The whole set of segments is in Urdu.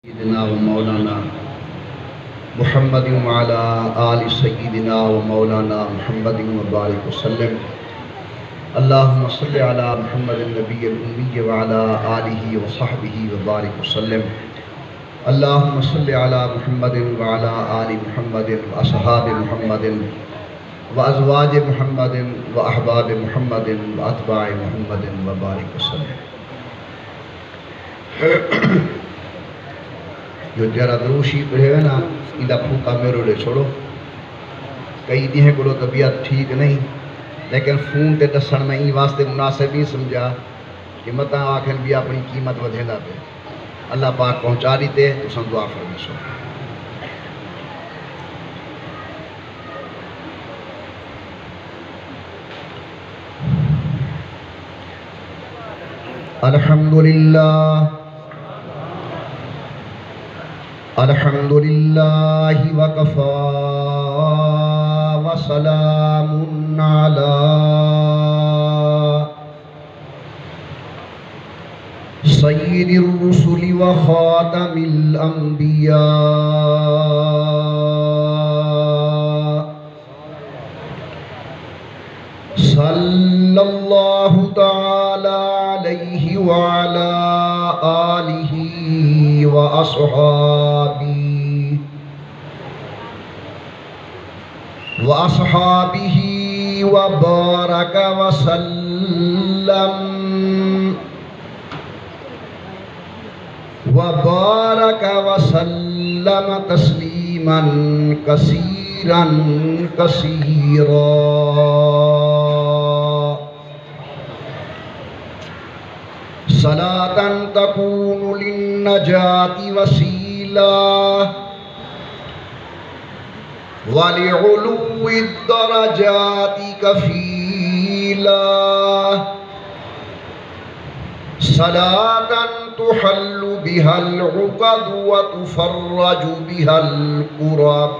سيدنا ومولانا محمد وعلى آل سيدنا ومولانا محمد وبارك وسلم. اللهم صل على محمد النبي الأمي وعلى آله وصحبه وبارك وسلم. اللهم صل على محمد وعلى آل محمد وأصحاب محمد وأزواج محمد وأحباب محمد وأتباع محمد وبارك وسلم. جو جرا دروشی پڑھے ہوئے نا اندہ پھوکا میرے لے چھوڑو. کئی دیہیں کو طبیعت ٹھیک نہیں لیکن فون تے دسن میں ہی واسطے مناسب ہی سمجھا کہ متا آکھن بھی اپنی قیمت ودھیندہ پہ. اللہ پاک پہنچا دیتے تو سن دعا فرمی سو. الحمدللہ الحمدللہ وکفا وسلام علی سید الرسل وخاتم الانبیاء صلی اللہ تعالی علیہ وعلا آلہ وأصحابه وبارك وسلم تسليما كثيرا كثيرا. صلاة تكون للنجاة وسيلة ولعلو الدرجات كفيلة. صلاة تحل بها العقد وتفرج بها الكرب.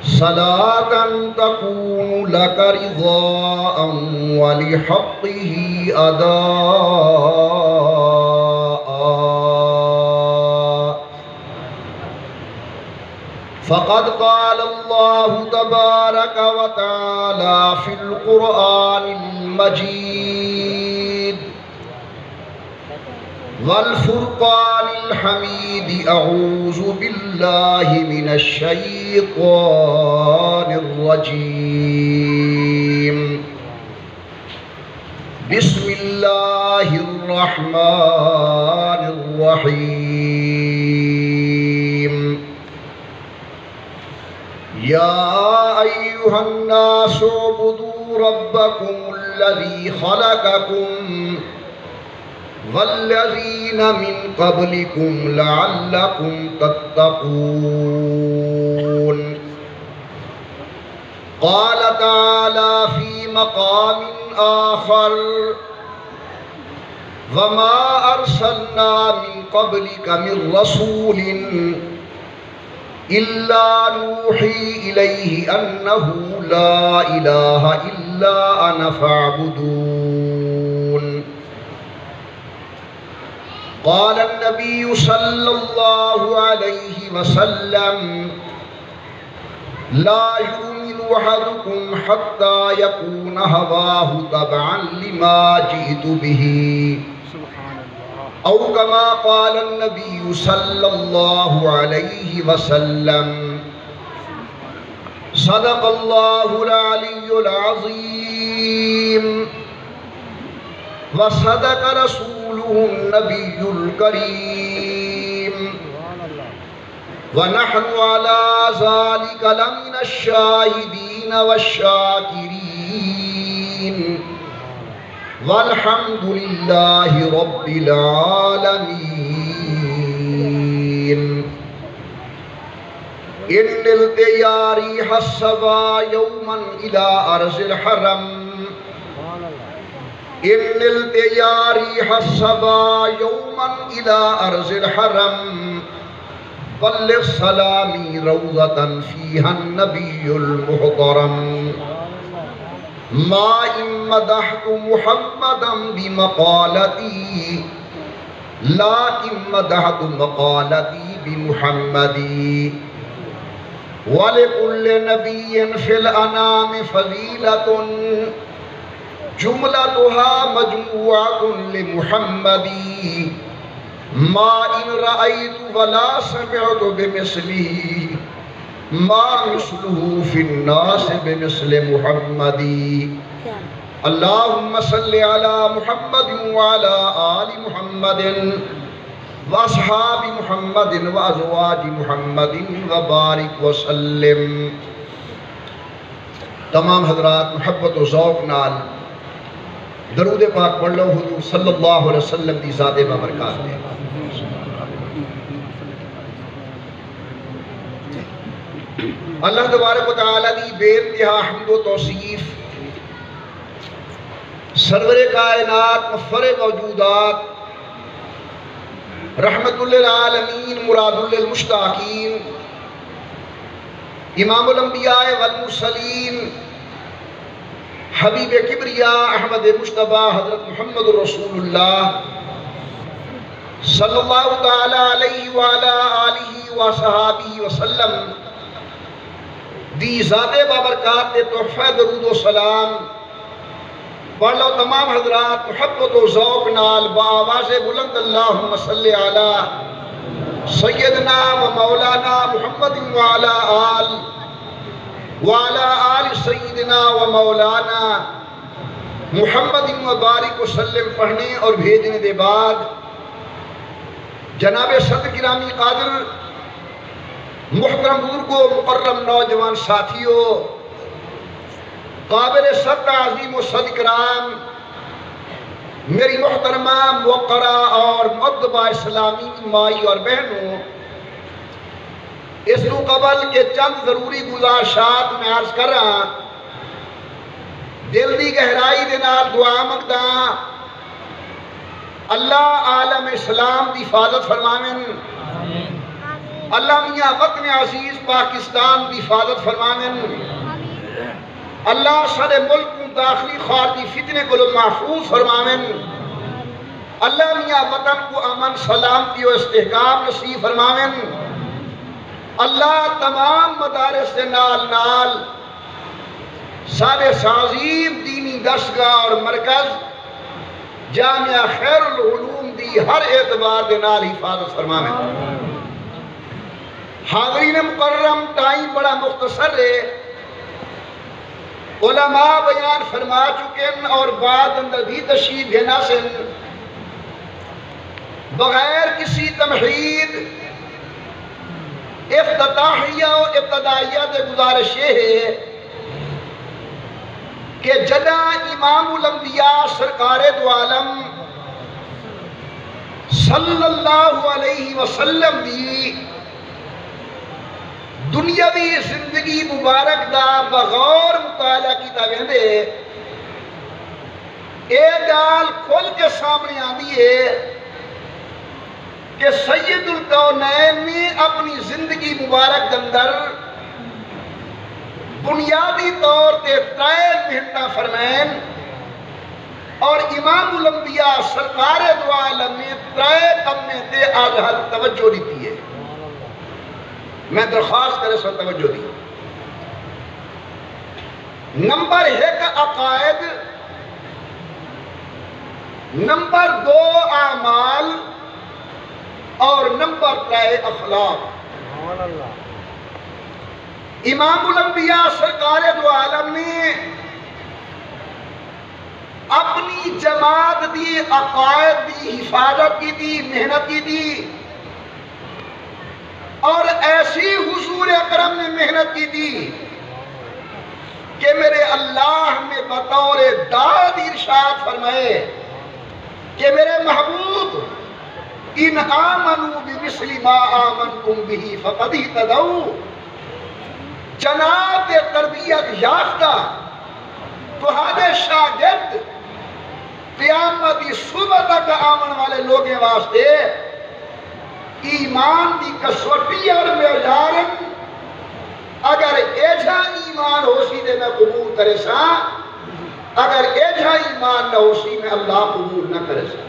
صلاة تكون لك رضاء ولحقه أداء. فقد قال الله تبارك وتعالى في القرآن المجيد والفرقان الحميد: أعوذ بالله من الشيطان الرجيم. بسم الله الرحمن الرحيم. يا أيها الناس اعبدوا ربكم الذي خلقكم والذين من قبلكم لعلكم تتقون. قال تعالى في مقام آخر: وما أرسلنا من قبلك من رسول إلا نوحي إليه أنه لا إله إلا أنا فاعبدون. قال النبي صلى الله عليه وسلم: لا يؤمن أحدكم حتى يكون هواه تبعا لما جئت به، أو كما قال النبي صلى الله عليه وسلم. صدق الله العلي العظيم وصدق رسوله النبي الكريم، ونحن على ذلك لمن الشاهدين والشاكرين، والحمد لله رب العالمين. إن نلت ريح الصبا يوما إلى أرض الحرم، إن نلت ريح الصبا يوما إلى أرض الحرم، بلغ سلامي روضة فيها النبي المحترم. ما إن مدحت محمدا بمقالتي لیکن مدحت مقالتی بمحمدی وَلِكُلِّ نَبِيٍّ فِي الْأَنَامِ فَضِيلَةٌ جُمْلَتُهَا مَجْمُوعَةٌ لِمُحَمَّدِ مَا إِن رَأَيْتُ وَلَا سَمِعْتُ بِمِثْلِهِ مَا مِثْلُهُ فِي النَّاسِ بِمِثْلِ مُحَمَّدِ اللہم صلی علی محمد وعلی آل محمد واصحاب محمد وازواج محمد وبارک وسلم۔ تمام حضرات محبت و ذوق نال درود پاک پڑھ لو حضور صلی اللہ علیہ وسلم دی ذات بابرکات میں۔ اللہ تبارک و تعالی دی بے انتہا حمد و توصیف، سرور کائنات مفر موجودات رحمت للعالمین مراد للمشتاقین امام الانبیاء والمرسلین حبیب کبریاء احمد مجتبی حضرت محمد رسول اللہ صلی اللہ تعالی علیہ وعلا آلہ وصحابہ وسلم دی ذات بابرکات تحفہ درود و سلام پڑھ لو تمام حضرات محبت و ذوق نال بآواز بلند اللہم صلی علی سیدنا و مولانا محمد وعلا آل سیدنا و مولانا محمد وبارک وسلم پڑھنے اور بھیجنے دے بعد جناب صدر گرامی قادر محترم بزرگوں مکرم نوجوان ساتھیوں قابل صد عظیم و صد کرام میری محترمہ موقرہ اور مؤدبہ اسلامی مائی اور بہنوں، اس کو قبل کے چند ضروری گزارشات میں عرض کر رہا دل دی گہرائی دے نال دعا مانگدا اللہ عالم اسلام دی حفاظت فرماویں، اللہ میاں وطن عزیز پاکستان دی حفاظت فرماویں، اللہ سارے ملک کو داخلی خارجی فتنے کو محفوظ فرماویں، اللہ میاں وطن کو امن سلامتی و استحکام نصیب فرماویں، اللہ تمام مدارس سے نال نال سارے سازیب دینی درسگاہ اور مرکز جامعہ خیر العلوم دی ہر اعتبار دے نال حفاظت فرماویں۔ حاضرین مکرم ٹائم بڑا مختصر ہے، علماء بیان فرما چکے اور بعد اندر بھی تشریف بھینا سے بغیر کسی تمہید افتتاحیہ و ابتدائیہ دے گزارش یہ ہے کہ جدا امام الانبیاء سرکار دو عالم صلی اللہ علیہ وسلم دی دنیاوی زندگی مبارک دا بغور مطالعہ کی تاویندے ایک گال کھول کے سامنے آنی ہے کہ سید الکونین نے اپنی زندگی مبارک اندر بنیادی طور تے ترائے محنتاں فرمائیں اور امام الانبیاء سرکار دو عالم نے ترائے کمیں تے آج توجہ دیتی ہے۔ میں درخواست کرے سو توجہ دی۔ نمبر 1 عقائد، نمبر 2 اعمال اور نمبر 3 اخلاق۔ امام الانبیاء سرکار دو عالم نے اپنی جماعت دی عقائد دی حفاظت کی دی، محنت کی دی اور ایسی حضور اکرم نے محنت کی تھی کہ میرے اللہ نے بطور داد ارشاد فرمائے کہ میرے محبوب ان آمنوا بمثل ما آمنتم به فقد اهتدوا، جناب تربیت یافتہ تہاڈے شاگرد قیامت کی صبح تک آمن والے لوگیں واسطے ایمان دی کسوٹی اور معیارن اگر ایجا ایمان ہو سی دے میں قبول کرے سا، اگر ایجا ایمان نہ ہو سی میں اللہ قبول نہ کرے سا۔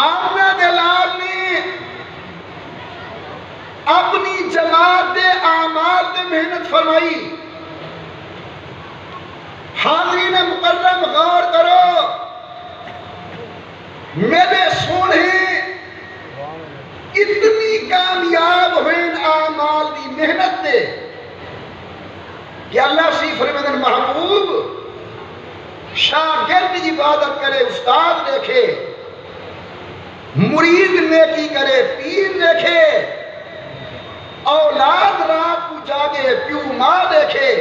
آمنہ دلال نے اپنی جماعت دے اعمال دے محنت فرمائی. حاضرین مکرم غور کرو، میرے سونے اتنی کامیاب ہوئے اعمال دی محنت دے کہ اللہ سی فرمودن محبوب شاگرد کی عبادت کرے، استاد دیکھے، مرید نیکی کرے، پیر دیکھے، اولاد رات کو جاگے، پیو ماں دیکھے،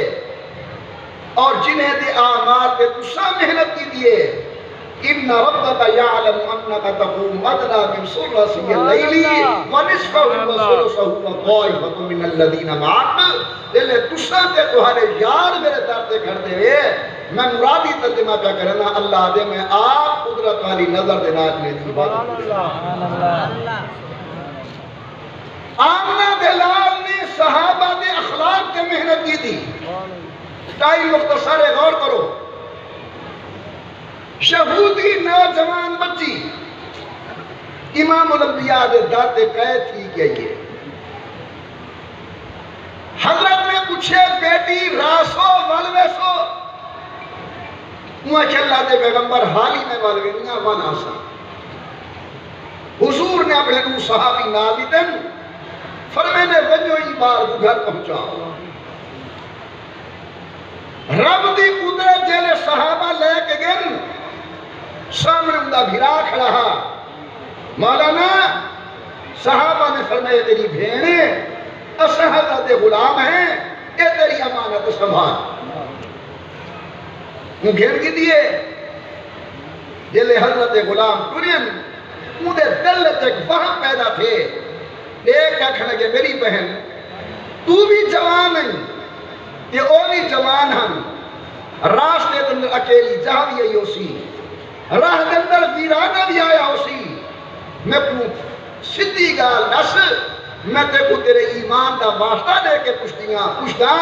اور جنہیں دے اعمال پہ تسا محنت کی دیے. ان ربک یعلم انک تقوم ادنی من ثلثی اللیل ونصفہ وثلثہ وطائفۃ من الذین معک. لے تسا تے تہاڈے یار میرے در تے کھڑے ہوئے، میں مرادی ترجمہ پہ کرنا اللہ دے میں آپ قدرت والی نظر دے نال نے دی بات. آمنہ دلال نے صحابہ دے اخلاق تے محنت کی تھی. ٹائم مختصر ہے، غور کرو. یہودی نوجوان بچی امام الانبیاء دے در تے قید تھی گئی ہے. حضرت نے پوچھے بیٹی راسو والویسو، وہاں کہ اللہ دے پیغمبر حالی میں والوینیاں وانا سا. حضور نے اپنے دو صحابی نابدن فرمے نے وجہ ہی بار گھر پہنچاؤ. رب دی قدرت جیلے صحابہ لے کے گن سامنے اندہ بھیرا کھڑا ہا. مولانا صحابہ نے فرمایا تیری بھیڑیں اسا حضرت غلام ہیں، اے تیری امانت سنبھال. وہ گھر کی دیئے جیلے حضرت غلام ٹرین مودے دل تک وہاں پیدا تھے. ایک کہنے لگے میری بہن تو بھی جوان نہیں، یہ اولی جوان ہم، راستے اندر اکیلی جہاں بھی آئی ہو سی، راہ اندر ویرانہ بھی آیا ہو سی. میں پوچھ سدھی گال نس، میں تے کو تیرے ایمان دا واسطہ دے کے پوچھتا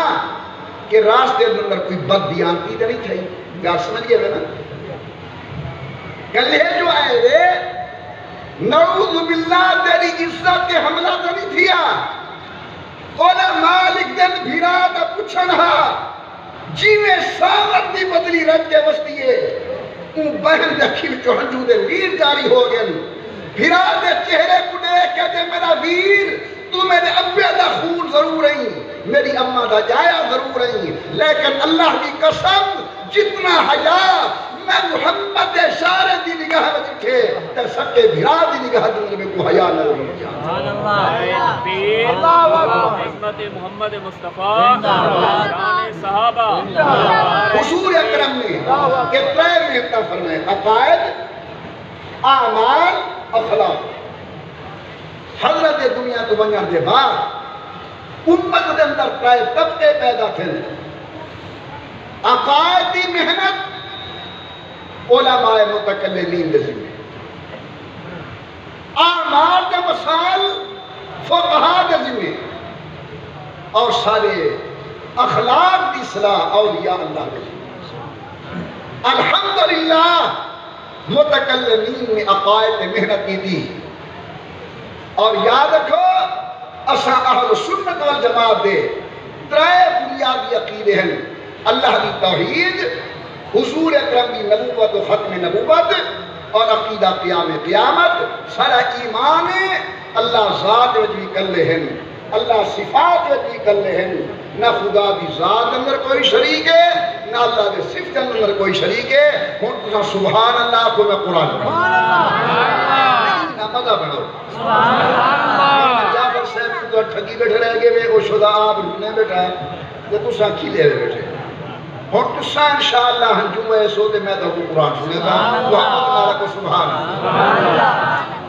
کہ راستے اندر کوئی بد دیانتی تو نہیں تھی. گال سمجھ گئے نا؟ گلے جو آئے وے نعوذ باللہ تیری عزت کے حملہ تو نہیں تھیا. اولا مالک دن بھیرا دا پوچھنہا جیوے سامت دی بدلی رج کے بستیے اون بہن دکھی چوہنجو دے ویر جاری ہو گئے. بھیرا دے چہرے کو دیکھ کے دے میرا ویر تو میرے ابے دا خون ضرور رہی، میری اممہ دا جایا ضرور رہی، لیکن اللہ کی قسم جتنا حیا میں محمد اشارے دی نگاہ میں جکھے تے سکے بھیرا دی نگاہ دن میں کو حیا نہ رہی. سبحان اللہ. حکمت محمد مصطفیٰ، شان صحابہ. حضور اکرم نے کہ ترے محنتہ فرمائے عقائد، اعمال، اخلاق. حضرت دنیا تو بنیاں دے بعد امت دے اندر ترے طبقے پیدا تھے. عقائد دی محنت علماء متکلمین دے ذمہ، اعمال دے مسائل فقہاء دے ذمہ، اور سارے اخلاق دی صلاح اولیاء اللہ دے ذمہ. الحمدللہ متکلمین نے عقائد دے محنت کی دی. اور یاد رکھو اساں اہل سنت والجماعت دے ترے بنیادی عقیدے ہیں: اللہ دی توحید، حضور اکرم دی نبوت و ختم نبوت، اور عقیدہ قیام قیامت. سارا ایمان ہے اللہ ذات وجوی کر لے ہیں، اللہ صفات وجوی کر لے ہیں. نہ خدا دی ذات اندر کوئی شریک ہے، نہ اللہ دے صفت اندر کوئی شریک ہے. ہن تساں سبحان اللہ کو میں قرآن سبحان اللہ نہ مزہ بڑھو. سبحان اللہ. جعفر صاحب تو ٹھگی بیٹھے رہ گئے وے او شدا آپ نے بیٹھا تے تساں کھلے بیٹھے. اور تساں انشاءاللہ ہنجوں ایسو دے میں تو قرآن سنے گا. محمد نارا کو سبحان اللہ.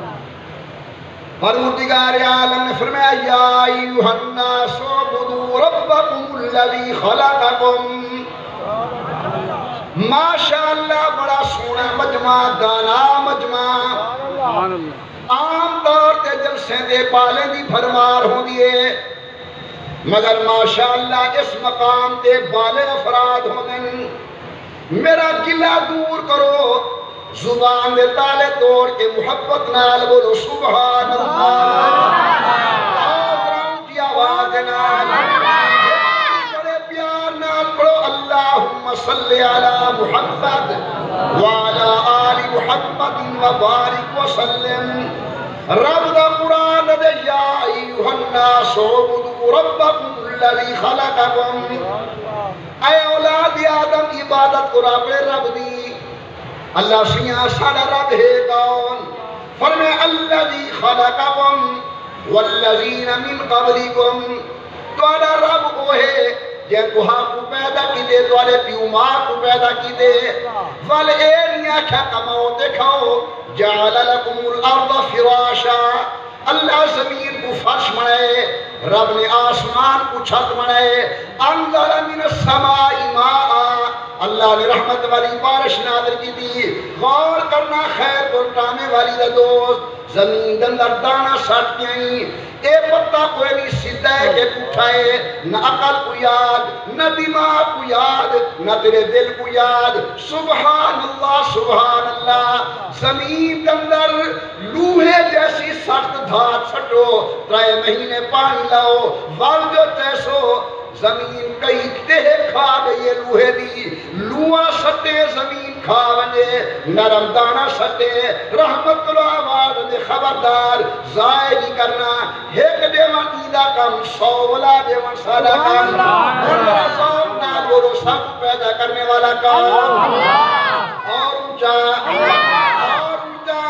پروردگار عالم نے فرمایا یا ایھا الناس اعبدوا ربکم الذی خلقکم. ماشاءاللہ بڑا سونا مجمع، دانا مجمع. عام طور تے جلسے دے پالے دی بھرمار ہوں دیئے، مگر ماشاءاللہ اس مقام تے بالغ افراد ہوں دن. میرا گلہ دور کرو زبان دے تالے توڑ کے محبت نال بولو سبحان اللہ، آدھران کی آواز نال بڑے پیار نال پڑھو اللہم صلی علی محمد وعلی آل محمد وبارک وسلم۔ رب دا قرآن دے یا ایوہ الناس عبدو ربکم الذی خلقکم، اے اولاد آدم عبادت کو رب رب دی، اللہ سیاں ساڑا رب ہے کون؟ فرمائے الذی خلقکم والذین من قبلکم، توڑا رب وہ ہے جے کوہا کو پیدا کی دے دوالے پیو ماں کو پیدا کی دے والایریا کھا کماؤ دیکھاؤ جعل لکم الارض فراشا، اللہ زمین کو فرش بنائے، رب نے آسمان کو چھت بنائے، انزل من السماء ماء، اللہ نے رحمت والی بارش نازل کی دی۔ غور کرنا خیر کو ٹامے والی دا دوست، زمین دندر دانا سٹ کے آئیں، اے پتہ کوئی نہیں سدھا ہے کہ پوچھائے، نہ عقل کو یاد، نہ دماغ کو یاد، نہ تیرے دل کو یاد، سبحان اللہ سبحان اللہ۔ زمین دندر لوہے جیسی سخت دھات سٹو، 3 مہینے پانی لاؤ، وال جو تیسو، زمین کئی تہ کھا گئی لوہے دی، لوہا سٹے زمین کھا ونے، نرم دانا سٹے، رحمت اللہ آواز دے خبردار، ضائع نہیں کرنا، ایک دیوان ایدہ کم، 100 ولا دیوان سالہ کم، اور ذوق نال بولو سب پیدا کرنے والا کام، اور اونچا، اور اونچا،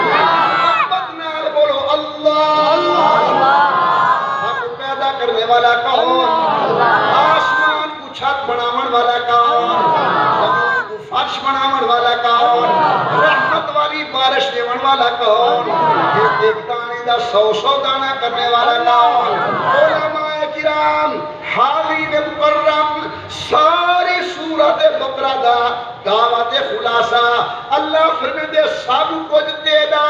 محبت نال بولو اللہ، سب پیدا کرنے والا کام، آسمان کو چھت بناون والا کون، زمین کو فرش بناون والا کون، رحمت والی بارش دیون والا کون، ایک ایک دانے دا 100 دانہ کرنے والا کون، علماء کرام حاضرین مکرم، ساری سورت بقرہ دا دعوت خلاصہ اللہ فرمے دے سب کچھ دے دا،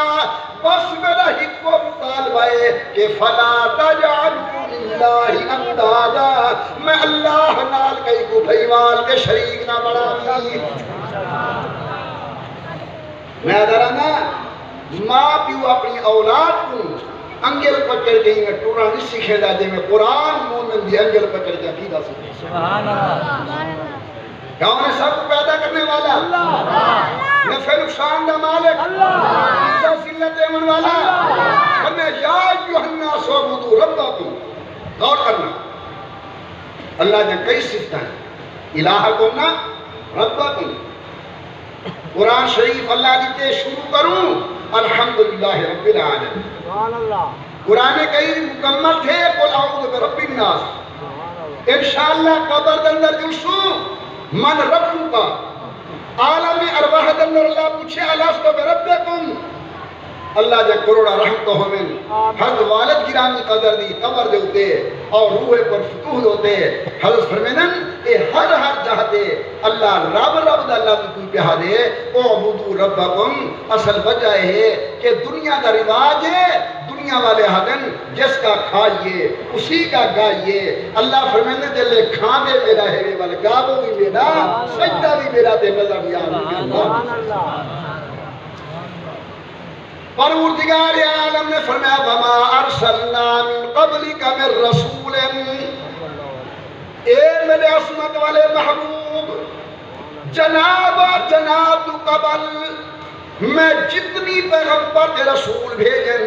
بس میرا حکم مطالبہ ہے کہ فلا تجعلوا للہ اندادا، میں اللہ نال کئی کو بھائیوال کے شریک نہ بڑھا دی۔ میں درانا ماں پیو اپنی اولاد کو انگل پکڑ گئی میں ٹورا نہیں سکھے دا دے میں قرآن مومن دی انگل پکڑ کے عقیدہ سکھے۔ سبحان اللہ، کون ہے سب کو پیدا کرنے والا؟ نفع نقصان دا مالک، عزت ذلت دیون والا، فرمایا یا ایھا الناس اعبدوا ربکم۔ غور کرنا، اللہ نے کئی صفتیں ہیں، الہکم نا ربکم۔ قرآن شریف اللہ دیتے شروع کروں الحمدللہ رب العالمین، قرآن کریم مکمل تھے قل اعوذ برب الناس، انشاءاللہ قبر دندر جلسوں من ربوں کا عالم ارواح دندر اللہ پوچھے الستو بربکم، اللہ جا کروڑا رحمت ہومن، حضرت والد گرامی قدر دی قبر دے ہوتے اور روح پر فتوح ہوتے، حضرت فرمینن اے ہر جہتے اللہ رب رب دا اللہ کوئی پہا دے، اعبدوا ربکم، اصل وجہ ہے کہ دنیا دا رواج ہے، دنیا والے حدن جس کا کھائیے اسی کا گائیے، اللہ فرمینن جلے کھان دے میرا ہے والے گابو بھی میرا، سجدہ بھی میرا دے نظر بھی آنا۔ پروردگار عالم نے فرمایا وما ارسلنا من قبلک من رسول، اے میرے عصمت والے محبوب، جناب تو قبل میں جتنی پیغمبر کے رسول بھیجن،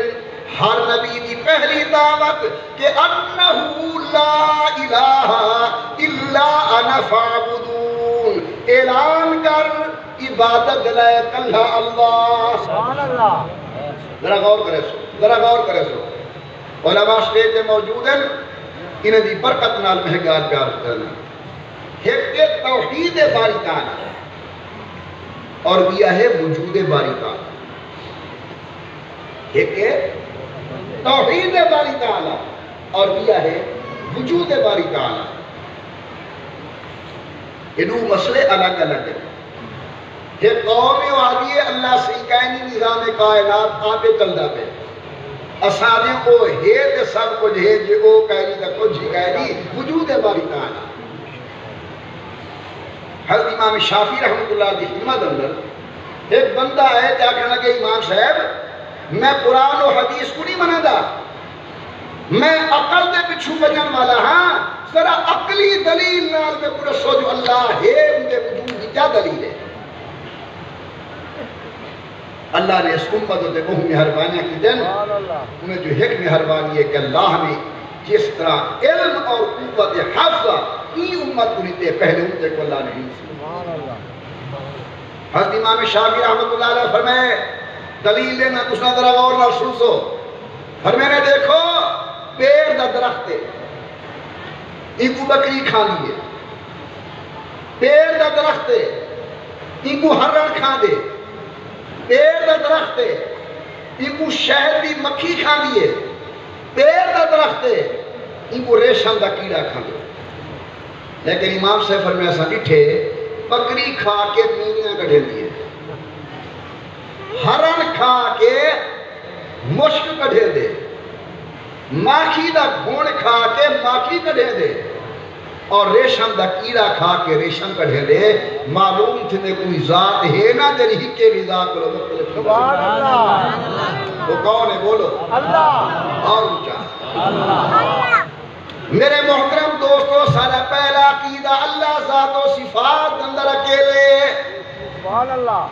ہر نبی دی پہلی دعوت کہ انہو لا الہ الا انا فاعبدون، اعلان کر عبادت لائق اللہ اللہ۔ سبحان اللہ، ذرا غور کرے سو، ذرا غور کرے سو، علماء سٹیج موجود ہیں، انہیں دی برکت نال مہنگار پیار کرنا، ایک توحید باری تعالی اور دیا ہے وجود باری تعالی، ایک توحید باری تعالی اور دیا ہے وجود باری تعالی، یہ دو مسئلے الگ الگ ہیں۔ یہ قوم وادی اللہ سے کائنی نظام کائنات آپے چلدا پہ، اسانے کو ہے تے سب کچھ ہے جے او کائنی دا کچھ ہی کائنی وجود باری تعالی۔ حضرت امام شافعی رحمت اللہ کی خدمت اندر ایک بندہ ہے کیا کہنا کہ امام صاحب میں قرآن و حدیث کو نہیں منا دا، میں عقل دے پچھو بجن والا ہاں، ذرا عقلی دلیل نال میں پورا سو جو اللہ ہے ان کے وجود کی کیا دلیل ہے؟ اللہ نے اس امت ہوتے وہ مہربانیاں کی دن، انہیں جو ایک مہربانی ہے کہ اللہ نے جس طرح علم اور قوت حافظہ این امت کو نیتے پہلے امتے کو اللہ نے نہیں سی۔ حضرت امام شافعی رحمت اللہ علیہ فرمائے دلیل لینا کچھ نہ ذرا غور نہ سن سو، فرمائے نے دیکھو پیڑ دا درخت ہے، ان کو بکری کھا لیے، پیڑ دا درخت ہے، ان کو ہرن کھا دے، پیڑ دا درخت ہے، ان کو شہد دی مکھی کھا لیے، پیڑ دا درخت ہے، ان کو ریشم دا کیڑا کھا دے۔ لیکن امام سے فرمائے ایسا ڈٹھے بکری کھا کے مینیاں کڑھے دیے، ہرن کھا کے مشک کڑھے دے، ماکھی دا گھون کھا کے ماکھی کڑھے دے، اور ریشم دا کیڑا کھا کے ریشم کڑھے دے۔ معلوم تھے کوئی ذات ہے نا تیری ہکے بھی ذات بولو مختلف۔ سبحان اللہ، وہ کون ہے بولو؟ اللہ، اور اونچا اللہ۔ میرے محترم دوستو، سارا پہلا عقیدہ اللہ ذات و صفات اندر اکیلے، سبحان اللہ۔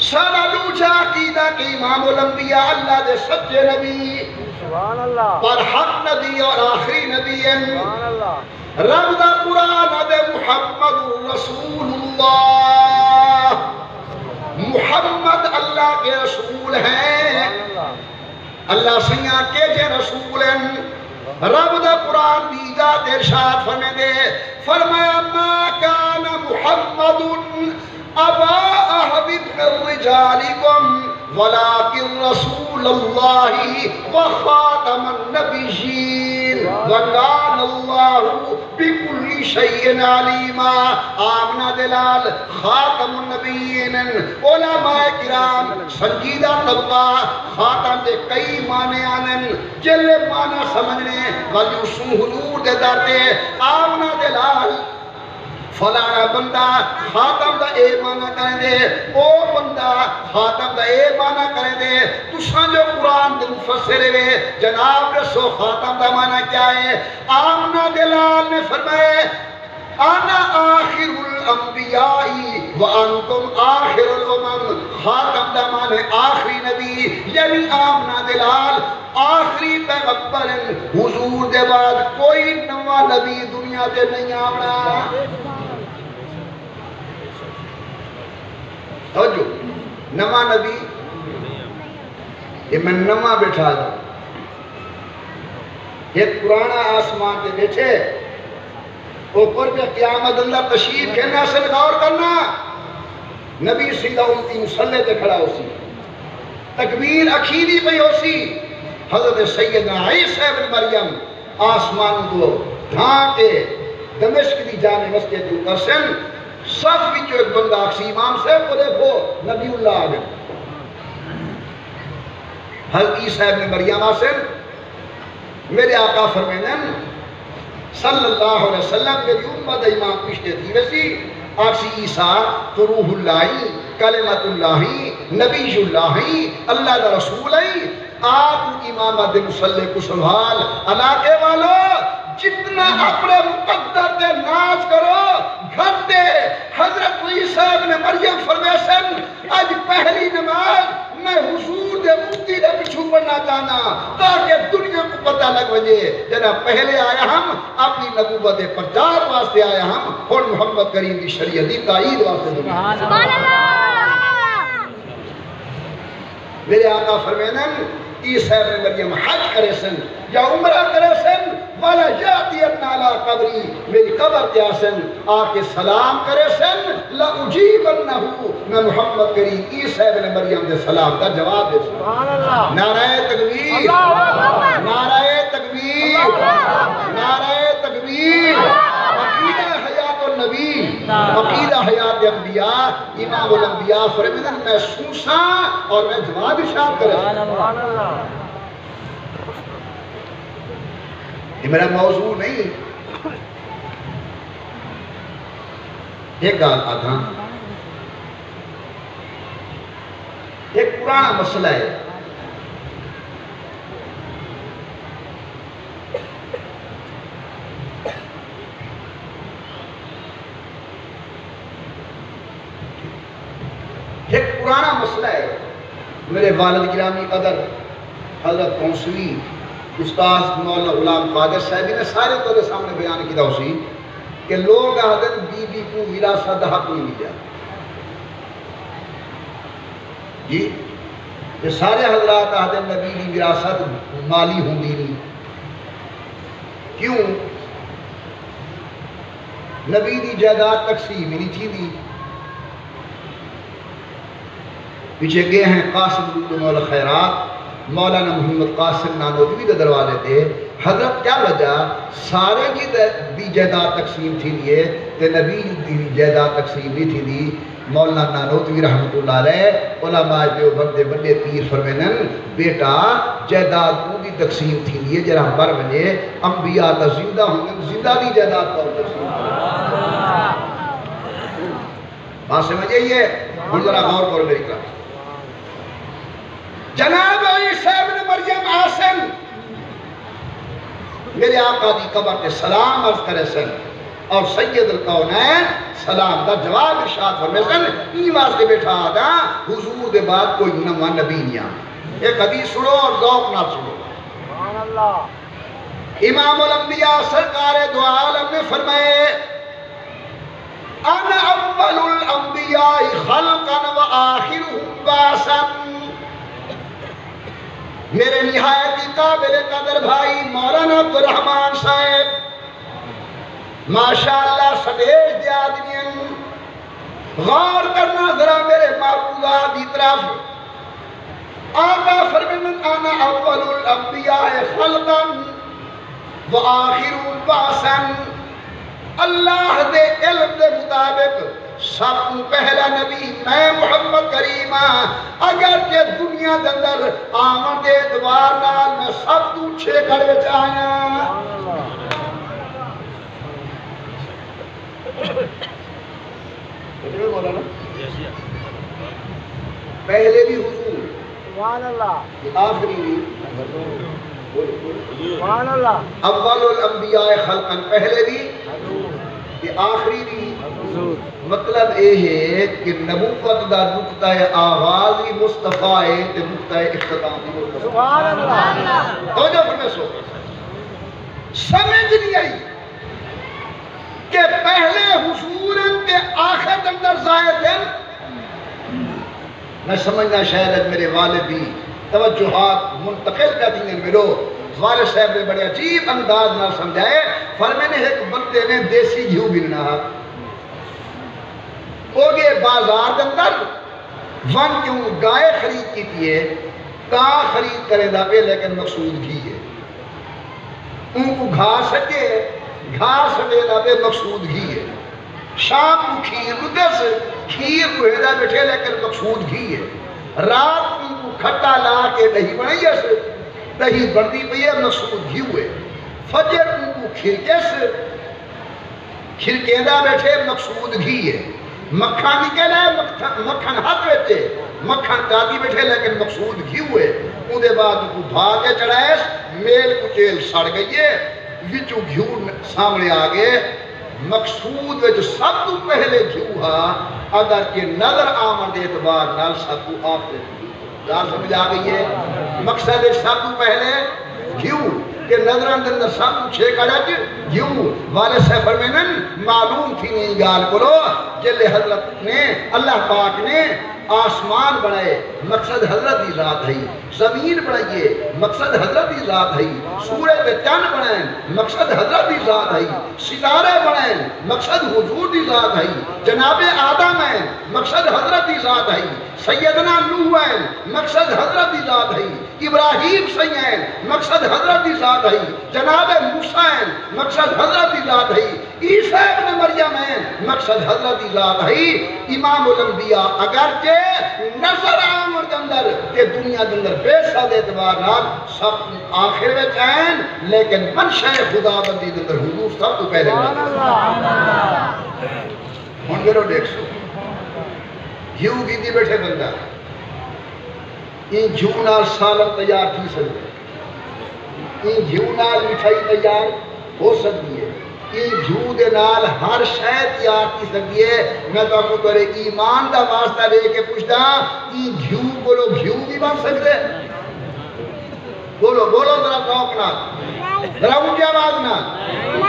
سارا دوسرا عقیدہ کہ امام الانبیاء اللہ دے سچے نبی، سبحان اللہ، پر حق نبی اور آخری نبی ہیں، سبحان اللہ۔ رب دا قرآن دے محمد رسول اللہ، محمد اللہ کے رسول ہیں، اللہ سیاں کے جے رسول ہیں۔ رب دا قرآن دی ذات ارشاد فرمائے دے، فرمایا ما کان محمد ابا احد من رجالکم ولكن رسول اللہ وخاتم النبیین وکان اللہ بکل شیء علیما۔ آمنہ دلال خاتم النبیین، علماء کرام سنجیدہ طبقہ، خاتم دے کئی معنی آنن، جلے معنی سمجھنے ولیوسو حضور دے دردے۔ آمنہ دلال فلانا بندہ خاتم دا اے معنی کریں دے، او بندہ خاتم دا اے معنی کریں دے، تساں جو قرآن دے مفسر ہوئے جناب رسو خاتم دا معنی کیا ہے؟ آمنہ دلال نے فرمائے انا آخر الانبیاء وانتم آخر الامم۔ خاتم دا معنی آخری نبی، یعنی آمنہ دلال آخری پیغمبر، حضور دے بعد کوئی نواں نبی دنیا دے نہیں آمنا۔ توجہ، نواں نبی یہ میں نواں بیٹھا دا، یہ پرانا آسمان دے بیٹھے اوپر پہ قیامت اللہ تشریف کہنا سے غور کرنا، نبی سیدھا امتی مسلح تے کھڑا ہو سی، تکبیر اکھیری پہ ہو سی، حضرت سیدنا عیسیٰ بن مریم آسمان کو دھان کے دمشق دی جانے مسجد دو کرسن، صف بھی جو ایک بندہ اکسی امام صاحب کو دیکھو نبی اللہ آگے، حضرت عیسیٰ بن مریم آسن میرے آقا فرمینن صلی اللہ علیہ وسلم میری امت امام پشتے تھی ویسی آکسی عیسیٰ تو روح اللہ کلمت اللہ نبی اللہ اللہ دا رسول آپ امامت مسلح کو سنبھال۔ علاقے والو جتنا اپنے مقدر دے ناز کرو گھر دے حضرت عیسیٰ ابن مریم فرمیسن آج پہلی نماز میں حضور دے مفتی دے پچھو پڑھنا چاہنا تاکہ دنیا کو پتہ لگ وجے جنا پہلے آیا ہم اپنی نبوت پرچار واسطے آیا ہم اور محمد کریم کی شریعت دی تائید واسطے دنیا۔ سبحان اللہ۔ میرے آقا فرمینن عیسیٰ ابن مریم حج کرے سن یا عمرہ کرے سن والا جاتیت نالا قبری میری قبر تیاسن آکے سلام کرے سن لأجیبنہو میں محمد کریم عیسیٰ ابن مریم دے سلام کا جواب دے سن۔ نعرہ تکبیر، نعرہ تکبیر، نعرہ تکبیر، عقیدہ حیات النبی، عقیدہ حیات انبیاء، امام الانبیاء فرمودن میں سوسا اور میں جواب ارشاد کرے۔ یہ میرا موضوع نہیں، ایک گال آدھا پرانا مسئلہ ہے. ایک پرانا مسئلہ ہے. میرے والد گرامی قدر حضرت قونسلی استاد مولانا غلام قادر صاحب نے سارے تو سامنے بیان کیا اسی کہ لوگ آدھن بی بی کو وراثت حق نہیں مل جاتا. جی یہ سارے حضرات آدھن نبی کی وراثت مالی ہوں دی نہیں. کیوں؟ نبی کی جائیداد تقسیم ہی نہیں تھی دی. پیچھے گئے ہیں قاسم مولا خیرات مولانا محمد قاسم نانوتوی کے دروازے تھے. حضرت کیا وجہ سارے کی جائیداد تقسیم تھی دیئے تے نبی دی جائیداد تقسیم نہیں تھی دی. مولانا نانوتوی رحمت اللہ علیہ علماء دیوبند بڑے پیر فرمینن بیٹا جائیداد کو دی تقسیم تھی دیئے جرہ مر بنے انبیاء تا زندہ ہوں زندہ دی جائیداد کا تقسیم. بات سمجھے یہ ذرا غور کرو میری کلاس. جناب عیسیٰ ابن مریم آسن میرے آقا دی قبر کے سلام عرض کرے سن اور سید القونین سلام دا جواب ارشاد فرمے سن این واسطے بیٹھا آدھا حضور دے بعد کوئی نوہ نبی نہیں آن. ایک حدیث سنو اور ذوق نہ سنو. امام الانبیاء سرکار دو عالم نے فرمائے انا اول الانبیاء خلقا و آخرهم باسا. میرے نہایت کی قابل قدر بھائی مولانا عبدالرحمن صاحب ماشاءاللہ سدیش دے آدمین غور کرنا ذرا میرے معروضات کی طرف. آقا فرمین انا اول الانبیاء خلقا و آخر باسا. اللہ دے علم دے مطابق سب کو پہلا نبی میں محمد کریم اگر کہ دنیا دندر آمد ادوار نال میں سب تو چھے کھڑے چاہیاں. پہلے بھی حضور آخری بھی اول الانبیاء خلقا پہلے بھی یہ آخری بھی. مطلب یہ ہے کہ نبوت دا نقطہ آغاز بھی مصطفیٰ ہے تے نقطہ اختتام بھی مصطفیٰ. سبحان اللہ. تو جو فرمے سو سمجھ نہیں آئی کہ پہلے حضور کے آخر اندر ظاہر دن. میں سمجھنا شاید میرے والد بھی توجہات منتقل کرتی ہیں. میرو والد صاحب نے بڑے عجیب انداز نہ سمجھائے. فرمانے ایک بندے نے دیسی گھیو گننا ہوگے بازار اندر ون کیوں گائے خرید کی تھی ہے تا خرید کرے دا پہ لیکن مقصود گھی ہے. ان کو گھاس سکے دا پہ مقصود گھی ہے. شام کو کھیر ردس کھیر کو ہے بیٹھے لیکن مقصود گھی ہے. رات ان کو کھٹا لا کے دہی بنائی ہے دہی بڑھتی پہ ہے مقصود گھی ہوئے. فجر ان کو کھرکے دا بیٹھے مقصود گھی ہے. مکھن نکل ہے مکھن ہاتھ بیٹھے مکھن دادی بیٹھے لیکن مقصود گھی ہوئے. ان دے بعد کو بھاگے چڑھائے میل کچیل سڑ گئی ہے وچو گھیو سامنے آگے. مقصود جو سب تو پہلے گھیو ہا اگر کہ نظر آمد اعتبار نال سب تو آخر دار سمجھ آ گئی ہے. مقصد سب تو پہلے گھیو کہ نظر اندر سب تو چھے کڑک گھیو. والد صاحب فرمینن معلوم تھی نہیں گال کرو جلے حضرت نے اللہ پاک نے آسمان بنائے مقصد حضرت دی ذات ہے. زمین بنائیے مقصد حضرت دی ذات ہے. سورج پہ چاند بنائیں مقصد حضرت دی ذات ہے. ستارے بنائیں مقصد حضور دی ذات ہے. جناب آدم ہیں مقصد حضرت دی ذات ہے. سیدنا نوح ہیں مقصد حضرت دی ذات ہے. ابراہیم صحیح ہیں مقصد حضرت دی ذات ہے. جناب موسیٰ ہیں مقصد حضرت دی ذات ہے. عیسیٰ ابن مریم ہیں مقصد حضرت دی ذات ہے. امام الانبیاء اگرچہ نظر آمد اندر کہ دنیا اندر بے ساد اعتبار نال سب آخر میں چاہیں لیکن منشاء خدا بندی اندر حضور سب تو پہلے ہون میرو دیکھ سو گھیو گیدی بیٹھے بندہ این گھیو نال سالن تیار تھی سکتے، این گھیو نال مٹھائی تیار ہو سکتی ہے، این گھیو دے نال ہر شے تیار تھی سکتی ہے۔ میں تو آپ کو تورے ایمان دا واسطہ لے کے پوچھتا این گھیو بولو گھیو بھی بن سکتے، بولو بولو ذرا ٹوک نہ ذرا اونچی آواز نہ،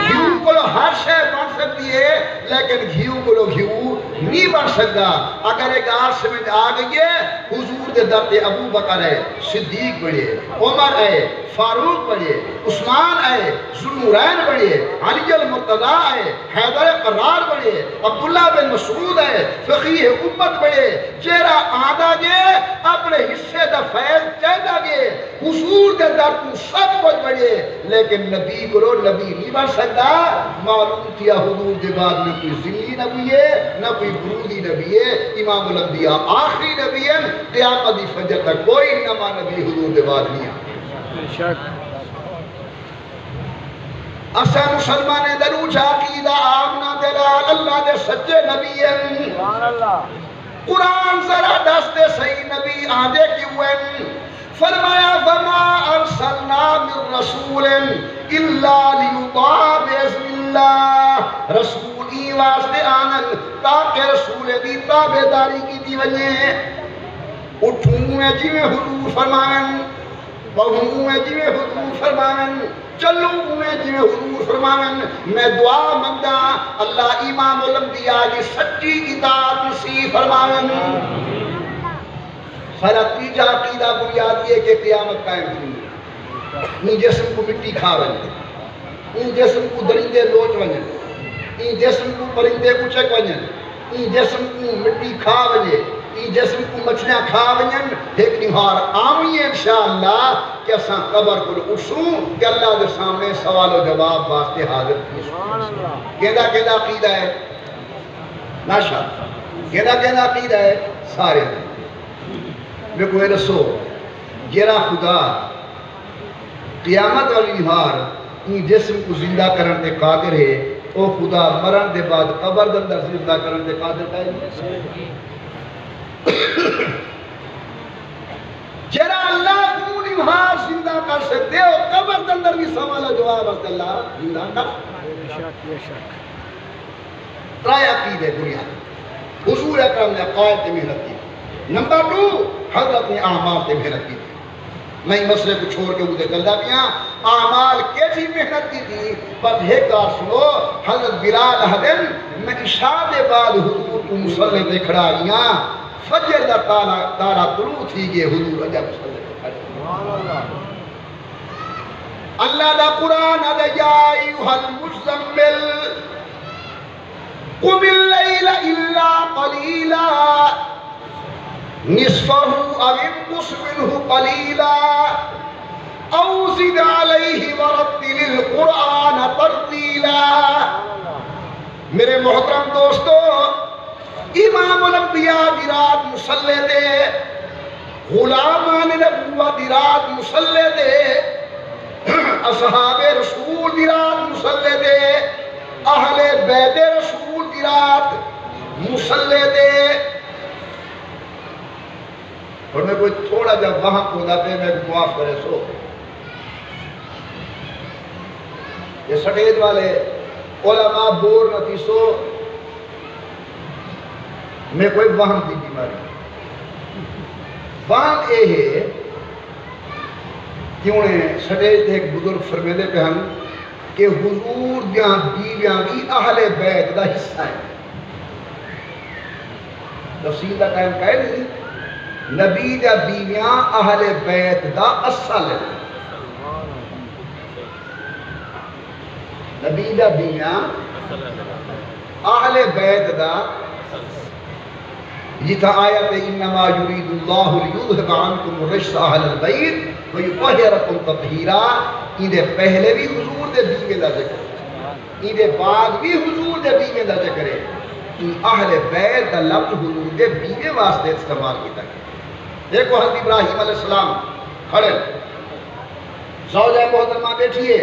گھیو بولو ہر شے بن سکتی ہے لیکن گھیو بولو گھیو نہیں بن سکتا۔ اگر ایک آج سمجھ آ گئی ہے حضور دے در تے ابو بکر ہے، صدیق بڑھے، عمر ہے، فاروق بڑھے، عثمان ہے، ذوالنورین بڑھے، علی المرتضیٰ ہے، حیدر قرار بڑھے، عبداللہ بن مسعود ہے، فقیہ امت بڑھے، چہرہ آدھا گے اپنے حصے دا فیض چاہتا گے حضور دے در تو سب کچھ بڑھے، لیکن نبی کرو نبی نہیں بن سکتا۔ معلوم کیا حضور دے بعد نہ کوئی ذلی نبی ہے نہ کوئی برودی نبی ہے، امام الانبیاء آخری نبی ہے، قیامت دی فجر تک کوئی نما نبی حضور دے بعد نہیں آ۔ اسا مسلمان دروچ عقیدہ آمنا دلال اللہ دے سچے نبی ہیں، قرآن ذرا دستے صحیح نبی آدھے کیوں ہیں؟ فرمایا فما ارسلنا من رسول الا لیطاع باذن اللہ، رسول ای واسطے آنن تاکہ رسول دی تابعداری کی دی وجہ اٹھوں میں جی میں حضور فرمائن، بہوں میں جی میں حضور فرمائن، چلوں میں جی میں حضور فرمائن۔ میں دعا مندہ اللہ امام الانبیاء کی سچی اطاعت نصیب فرمائن۔ سارا تیجا عقیدہ بنیاد یہ کہ قیامت قائم تھی، این جسم کو مٹی کھا ونجے، این جسم کو درندے لوچ ونجے، این جسم کو پرندے کچک ونجے، این جسم کو مٹی کھا ونجے، این جسم کو مچھلیاں کھا ونجن، ایک نہار آمنی ہے انشاءاللہ کہ اساں قبر کو اٹھوں کہ اللہ دے سامنے سوال و جواب واسطے حاضر تھی۔ کہنا کہنا عقیدہ ہے ناشا، کہنا کہنا عقیدہ ہے سارے ہیں۔ میں کوئی رسو جیرا خدا قیامت والی نہار این جسم کو زندہ کرن دے قادر ہے، او خدا مرن دے بعد قبر دے اندر زندہ کرن دے قادر ہے۔ جیرا اللہ کو نہار زندہ کر سکتے ہو قبر دے اندر بھی سوال و جواب اس اللہ زندہ کر۔ ترائے عقیدے دنیا حضور اکرم نے قائد تے محنت کی، نمبر 2 حضرت نے اعمال تے محنت کی تھی۔ میں مسئلے کو چھوڑ کے مجھے چل جاتی ہیں اعمال کیسی محنت کی تھی، بس ایک بار سنو، حضرت بلال حدن میں عشاء دے بعد حضور کو مصلی تے کھڑا گیا، فجر دا تارا طلوع تھی گئے حضور اجا مصلی تے کھڑا۔ اللہ دا قرآن ادا یا ایوہ المزمل قم اللیل الا قلیلا نصفه او انقص منه قلیلا او زد علیہ ورتل القرآن ترتیلا۔ میرے محترم دوستو، امام الانبیاء دی رات مصلی دے، غلامان نبوت دی رات مصلی دے، اصحاب رسول دی رات مصلی دے، اہل بیت رسول دی رات مصلی دے۔ اور میں کوئی تھوڑا جب وہاں پودا پہ میں معاف کرے سو یہ سٹیج والے علماء بور نہ تھی سو میں کوئی وہم دی بیماری وہم اے ہے کہ انہیں سٹیج تے ایک بزرگ فرمیدے پہ ہم کہ حضور دیاں بیویاں بھی اہل بیت دا حصہ ہے۔ تفصیل دا ٹائم کہے نہیں، نبی دا بیویاں اہل بیت دا اصل ہے۔ نبی دا بیویاں اہل بیت دا یہ تھا آیت انما یرید اللہ لیذھب عنکم الرجس اہل البیت ویطہرکم تطہیرا۔ ایندے پہلے بھی حضور دے بیوے دا ذکر، ایندے بعد بھی حضور دے بیوے دا ذکر ہے۔ اہل بیت دا لفظ حضور دے بیوے واسطے استعمال کیتا ہے۔ دیکھو حضرت ابراہیم علیہ السلام کھڑے، زوجہ محترمہ بیٹھیے،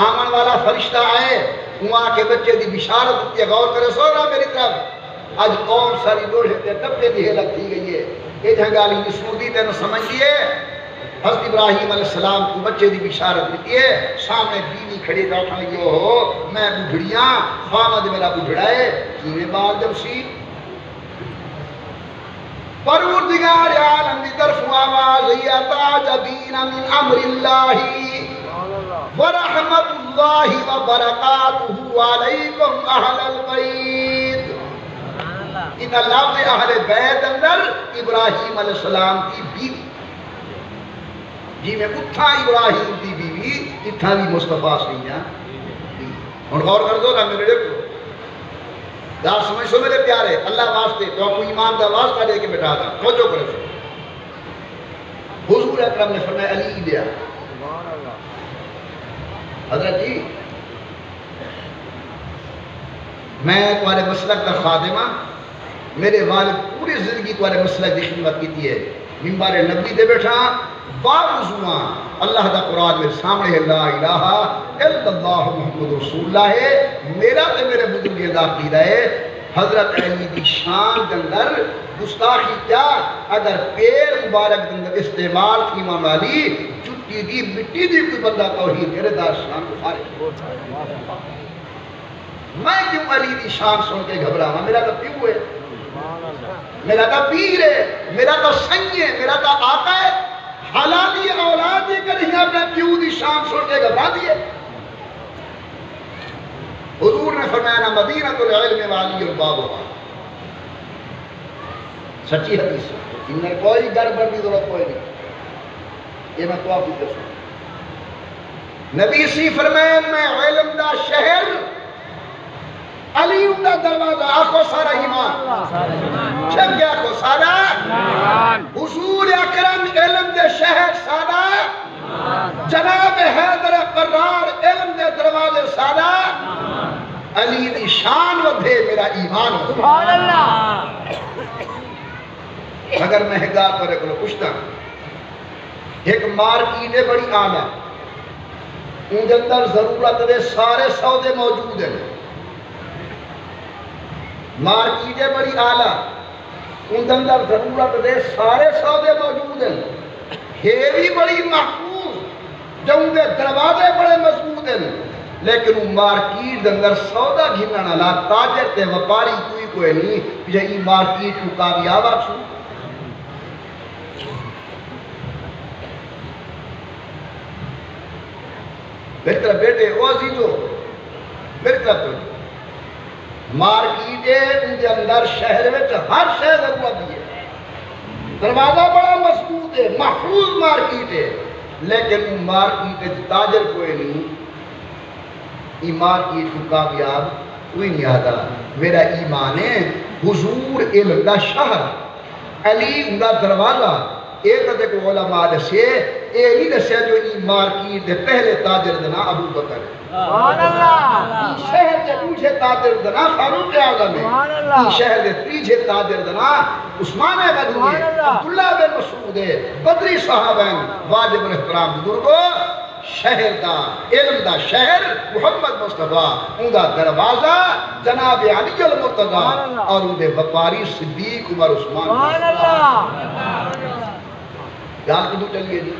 آمن والا فرشتہ آئے، وہاں کے بچے دی بشارت ہوتی ہے، غور کرے سو رہا میری طرف، آج قوم ساری لوڑے تے ڈبے دی ہلک تھی گئی ہے، یہ جھنگالی کی سودی تینوں سمجھ دیئے حضرت ابراہیم علیہ السلام کو بچے دی بشارت دیتی ہے سامنے بیوی کھڑی بیٹھا لگی ہو میں بڑھڑیاں خامد میرا بڑھڑائے کیویں بال جمسی پروردگار عالم دی طرف آواز تعجبین من امر اللہ ورحمت اللہ وبرکاتہ علیکم اہل البیت ان لفظ اہل بیت اندر ابراہیم علیہ السلام کی بیوی جی میں اتھا ابراہیم دی بیوی اتھا بھی مصطفیٰ سیدھا اور غور کر دو نا میرے دیکھو دار سمجھ سو میرے پیارے اللہ واسطے تو آپ کو ایمان دا واسطہ دے کے بٹھا دا توجہ کرے سو حضور اکرم نے فرمایا علی دیا حضرت جی میں تمہارے مسلک کا خادمہ میرے والد پوری زندگی تمہارے مسلک کی خدمت کی ہے منبر نبی دے بیٹھا باوضوعاں اللہ دا قرآن میرے سامنے ہے لا الہ الا اللہ محمد رسول اللہ ہے میرا تے میرے بزرگ دا عقیدہ ہے حضرت علی دی شان کے اندر گستاخی کیا اگر پیر مبارک کے اندر استعمال تھی امام علی جتی دی مٹی دی کوئی بندہ توحید کرے دار شان کو خارج میں کیوں علی دی شان سن کے گھبراواں میرا تو پیو ہے میرا تو پیر ہے میرا تو سنگ ہے میرا تو آقا ہے حلالی اولاد دی کر ہی اپنے پیو دی شان سن کے گھبرا دیے حضور نے فرمایا نا مدینہ العلم والی البابہ سچی حدیث ان میں کوئی گڑبڑ کی ضرورت کوئی نہیں یہ میں تو آپ کو نبی سی فرمایا میں علم دا شہر علی دا دروازہ آنکھوں سارا ایمان چھپ گیا آنکھوں سارا حضور اکرم علم دے شہر سارا جناب حیدر قرار علم دے دروازے سارا علی دی شان ودھے میرا ایمان ودھے سبحان اللہ اگر میں ہدایت پر ایک پوچھتا ایک مارکیٹ ہے بڑی آنا ان کے اندر ضرورت دے سارے سودے موجود ہیں مارکیٹ ہے بڑی آلہ ان کے اندر ضرورت دے سارے سودے موجود ہیں یہ بھی بڑی محفوظ جو ان کے دروازے بڑے مضبوط ہیں لیکن وہ مارکیٹ کے اندر سودا گھننا لا تاجر تے وپاری کوئی نہیں یہ مارکیٹ کو کامیاب آچھو میری طرف بیٹے او عزیزو میری طرف تو مارکیٹ ان کے اندر شہر میں ہر شہر ضرورت ہے دروازہ بڑا مضبوط ہے محفوظ مارکیٹ ہے لیکن وہ مارکیٹ تاجر کوئی نہیں ایمان کی تو کامیاب کوئی نہیں آتا میرا ایمان ہے حضور علم دا شہر علی دا دروازہ ایک دیکھو علماء دسے اے نہیں دسے جو ایمان کی دے پہلے تاجر دنا ابو بکر سبحان اللہ شہر دے پیچھے تاجر دنا فاروق اعظم ہے شہر دے پیچھے تاجر دنا عثمان غنی ہے عبداللہ بن مسعود ہے بدری صحابہ واجب الاحترام بزرگوں شہر دا علم دا شہر محمد مصطفیٰ ان دا دروازہ جناب علی المرتضی اور ان دے وپاری صدیق عمر عثمان سبحان اللہ گال کی دو چلیے جی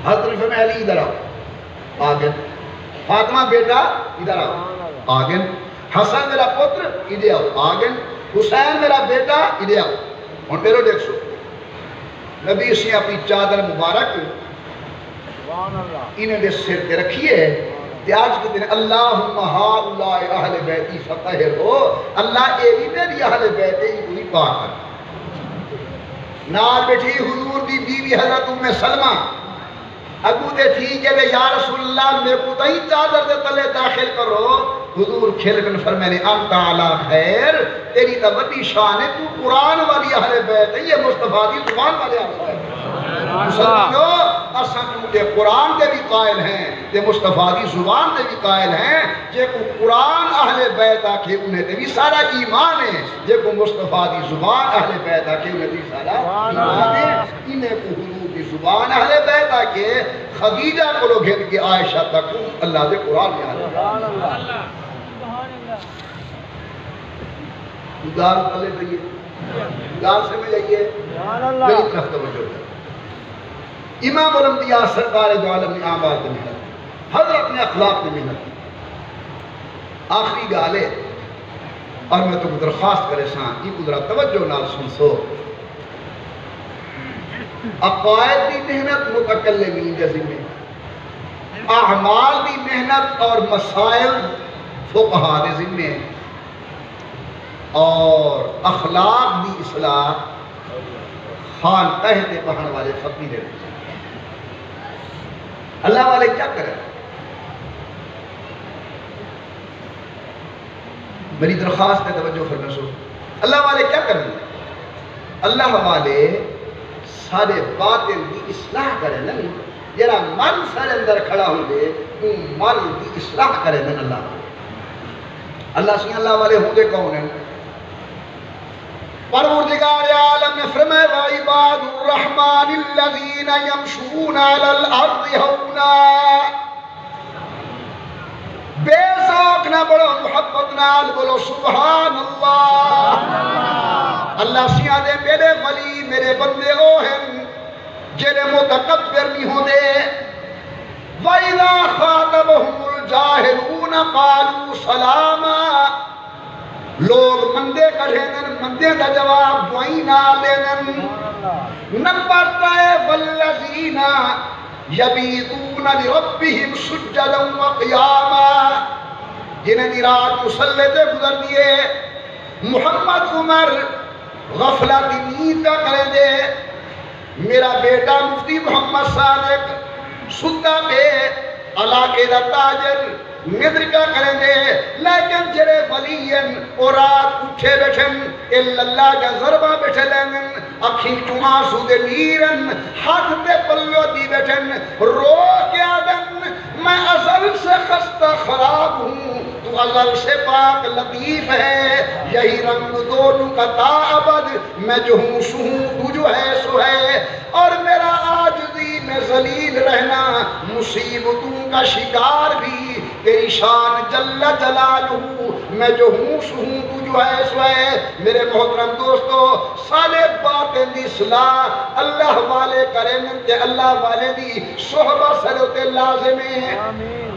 حضرت میں علی ادھر آؤ آگے فاطمہ بیٹا ادھر آؤ آگے حسن میرا پتر ادھر آؤ آگے حسین میرا بیٹا ادھر آؤ اور میرے دیکھ سو نبی اسی اپنی چادر مبارک انہیں دے سر تے رکھیے آج کے دن اللہم ہاؤلائی اہل بیتی فتحر ہو اللہ اے بھی میری اہل بیتی کوئی پاک ہے نال بیٹھی حضور دی بیوی حضرت ام سلمہ ابو دے ٹھیک ہے یا رسول اللہ میں کو تہی چادر دے تلے داخل کرو حضور کھل کر فرمانے انت علی خیر تیری تو بڑی شان ہے تو قرآن والی اہل بیت ہے یہ مصطفیٰ دی زبان والے آسا ہے مسلمانوں اساں کیونکہ قرآن دے بھی قائل ہیں تے مصطفیٰ دی زبان دے بھی قائل ہیں جے کو قرآن اہل بیت آکھے انہیں دے بھی سارا ایمان ہے جے کو مصطفیٰ دی زبان اہل بیت آکھے انہیں دے بھی سارا ایمان ہے انہیں کو حضور دی زبان اہل بیت آکھے خدیجہ کو لوگ گھر کے عائشہ تک اللہ دے قرآن میں آلے دال پلے پہیے دال سے میں جائیے میری طرف توجہ کر امام الانبیاء سرکار دو عالم نے آمال کی محنت حضرت نے اخلاق کی محنت کی آخری گالے اور میں تو درخواست کرے سان یہ قدرت توجہ نال سن سو عقائد کی محنت متکلمین کے ذمہ اعمال کی محنت اور مسائل فقہا کے ذمہ اور اخلاق کی اصلاح خان کہتے پڑھنے والے فقیر ہیں اللہ والے کیا کریں میری درخواست ہے توجہ فرمائیں سو اللہ والے کیا کریں اللہ والے سارے باطل کی اصلاح کریں نا جرا من سارے اندر کھڑا ہوں گے ان من کی اصلاح کریں نا اللہ والے اللہ سے اللہ والے ہوں گے کون ہیں پروردگار عالم نے فرمایا وعباد الرحمن الذین یمشون علی الارض ہونا بے ذوق نہ بڑو محبت نال بولو سبحان اللہ اللہ سیاں دے میرے ولی میرے بندے وہ ہیں جنہیں متکبر نہیں ہوں دے وَإِذَا خَاطَبَهُمُ الْجَاهِلُونَ قَالُوا سَلَامًا لوگ مندے کڑھینن مندے دا جواب دعائی نہ لینن نمبر تائے وَالَّذِينَ يَبِيتُونَ لِرَبِّهِمْ سُجَّدًا وَقِيَامًا جنہیں دی رات مسلح دے گزر دیے محمد عمر غفلت نیند کا کریں دے میرا بیٹا مفتی محمد صادق ستا پہ علاقے دا تاجر ندر کا کریں دے لیکن جرے ولین اور رات اٹھے بیٹھن اللہ کا ضربہ بیٹھے لینن اکھی چوہاں سودے نیرن ہاتھ تے پلو دی بیٹھن رو کے آدن میں ازل سے خستہ خراب ہوں تو ازل سے پاک لطیف ہے یہی رنگ دونوں کا تا ابد میں جو ہوں سو ہوں تو جو ہے سو ہے اور میرا عاجزی میں ذلیل رہنا مصیبتوں کا شکار بھی تیری شان جل جلالہ میں جو ہوں سو ہوں تو جو ہے سو ہے میرے محترم دوستو سالے باتیں دی صلاح اللہ والے کریں کہ اللہ والے دی صحبہ سرتے لازم ہیں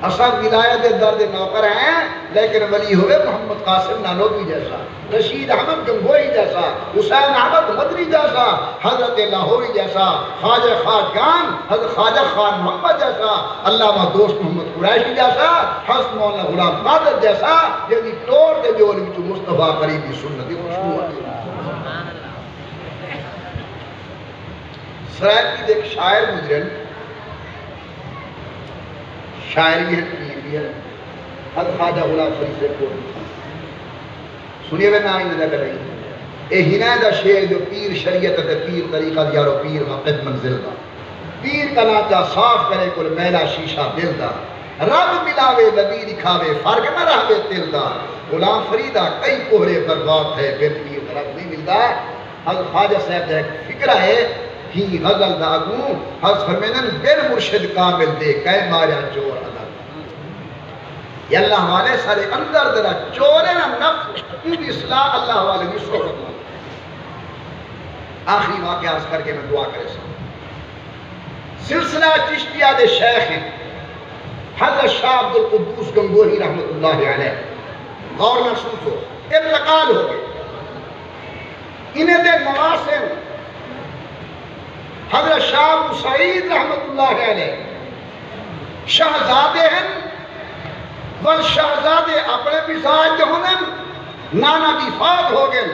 اصل ولایت درد نوکر ہیں لیکن ولی ہوئے محمد قاسم نانوتوی جیسا رشید احمد گنگوئی جیسا حسین احمد مدنی جیسا حضرت لاہوری جیسا خواجہ خواجگان حضرت خواجہ خان محمد جیسا علامہ دوست محمد قریشی جیسا حضرت مولانا غلام قادر جیسا یعنی طور کے جو مصطفیٰ قریبی سنتی خوشبو سرائب کی ایک شاعر گزرن شاعری ہے حضرت خواجہ غلام فرید سے کوئی سنیے میں نام ہی نہ کر رہی اے ہنائے دا شیر جو پیر شریعت تے پیر طریقہ دیارو پیر واقعت منزل دا پیر کا ناچا صاف کرے کل میلا شیشہ دل دا رب ملاوے نبی دکھاوے فرق نہ رہوے دل دا غلام فریدہ کئی کوہرے برباد ہے پھر پیر رب نہیں ملتا حضرت خواجہ صاحب دا ایک فکرہ ہے ہی غزل داغوں حضرت فرمینن بیر مرشد کامل دے کہے ماریا چور عدد یا اللہ والے سارے اندر درہ چورے نا نفس ان کی اصلاح اللہ والے کی صحبت مانا آخری واقعہ آس کر کے میں دعا کرے سا سلسلہ چشتیہ دے شیخ ہیں حضرت شاہ عبد القدوس گنگوہی رحمت اللہ علیہ غور محسوس ہو انتقال ہو گئے انہیں دے نواسن حضرت شاہ ابو سعید رحمت اللہ علیہ شہزادے ہیں والشہزادے اپنے مزاج جو ہونے نانا کی فات ہو گئے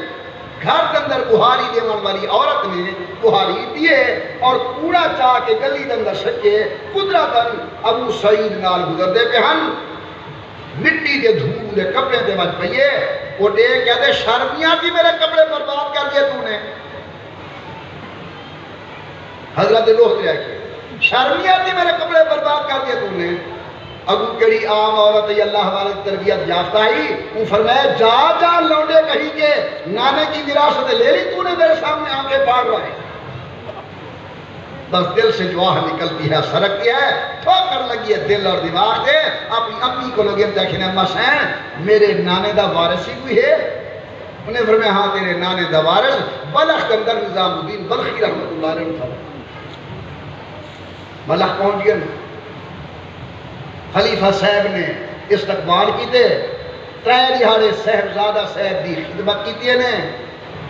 گھر کے اندر بہاری دیوان والی عورت نے بہاری دیے اور کوڑا چاہ کے گلی کے اندر سکے قدرتاً ابو سعید نال گزر دے پہ ہن مٹی دے دھول دے کپڑے دے بچ پئیے وہ دے کہتے شرمیاں تھی میرے کپڑے برباد کر دیے تو نے حضرت لوہ دے آئے شرمیاں تھی میرے کپڑے برباد کر دیے تو نے ابو کڑی عام عورت ہے اللہ ہمارے تربیت یافتہ ہی وہ فرمایا جا جا لوڈے کہیں کہ نانے کی وراثت لے لی تو نے میرے سامنے آنکھیں پاڑ رہا ہے بس دل سے جو آہ نکلتی ہے سرکتی ہے، ٹھوکر لگی ہے دل اور دماغ سے. اپنی امی کو لوگ دیکھنے اما سین میرے نانے دا وارث ہی کوئی ہے؟ انہیں فرمایا ہاں تیرے نانے دا وارث بلخ کے اندر نظام الدین بلخی رحمت اللہ علیہ تھا. بلخ پہنچ گیا. خلیفہ صاحب نے استقبال کیتے، 3 دہاڑے صاحبزادہ صاحب دی خدمت کیتی نے.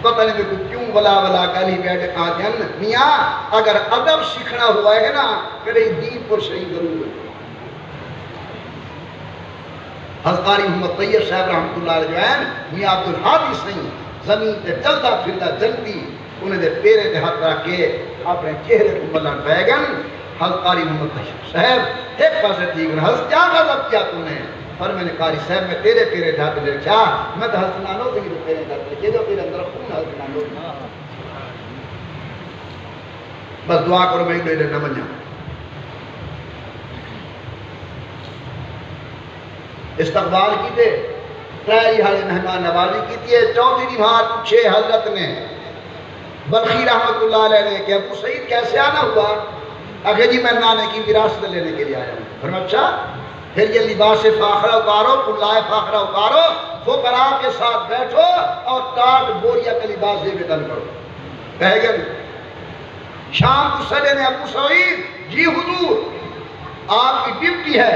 پتہ نہیں کہ کیوں ولا گالی بیٹھ آجن میاں اگر ادب سیکھنا ہوا ہے نا کرے دین پر صحیح ضرور. حضرت قاری محمد طیب صاحب رحمت اللہ علیہ میاں عبد الحادی صحیح زمین تے چلتا پھرتا جلتی انہیں دے پیرے تے ہاتھ رکھ کے اپنے چہرے کو ملن بیگن. حضرت قاری محمد طیب صاحب ایک پاسے ٹھیک ہے حضرت کیا غضب کیا تم نے؟ پر میں نے قاری صاحب میں تیرے پیرے دھات لے رکھا میں تو حضرت نانو تھی پیرے دھات لے جو تیرے اندر خون حضرت نانو بس دعا کرو میں ہی نہ بن جاؤں. استقبال کی تھے 3 دہاڑے مہمان نوازی کی تھی. 4تھی دماغ پوچھے حضرت نے بلخی رحمت اللہ علیہ نے کہ ابو سعید کیسے آنا ہوا؟ اگر جی میں نانے کی وراثت لینے کے لیے آیا ہوں. فرمایا اچھا پھر یہ لباس فاخرہ اتارو، کلائے فاخرہ اتارو، فقراء کے ساتھ بیٹھو اور ٹاٹ بوریا کا لباس دے بیدن کرو. کہے گئے شام کو سجے نے ابو سعید جی حضور آپ کی ڈیوٹی ہے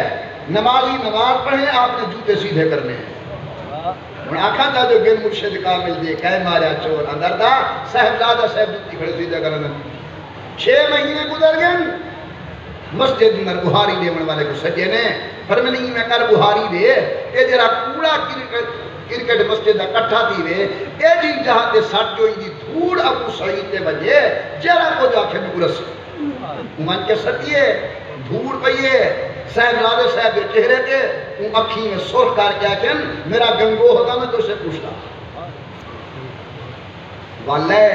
نمازی نماز پڑھیں آپ نے جوتے سیدھے کرنے ہیں. میں آکھا تھا جو گن مرشد کامل دے کہے ماریا چور اندر دا صاحبزادہ صاحب جوتی کھڑے سیدھے کرنے. 6 مہینے گزر گئے. مسجد اندر بہاری دیون والے کو سجے نے فرمانی میں کر بہاری دے اے جرا کوڑا کرکٹ مسجد دا کٹھا تھی وے اے جی جہاں تے سٹ جو دی دھوڑ ابو سعید تے بجے جرا کو جا کے گرس من کے سٹیے دھوڑ پئیے صاحبزادے صاحب کے چہرے تے ان اکھی میں سرخ کر کے آکھن میرا گنگو ہوتا میں تو سے پوچھتا واللہ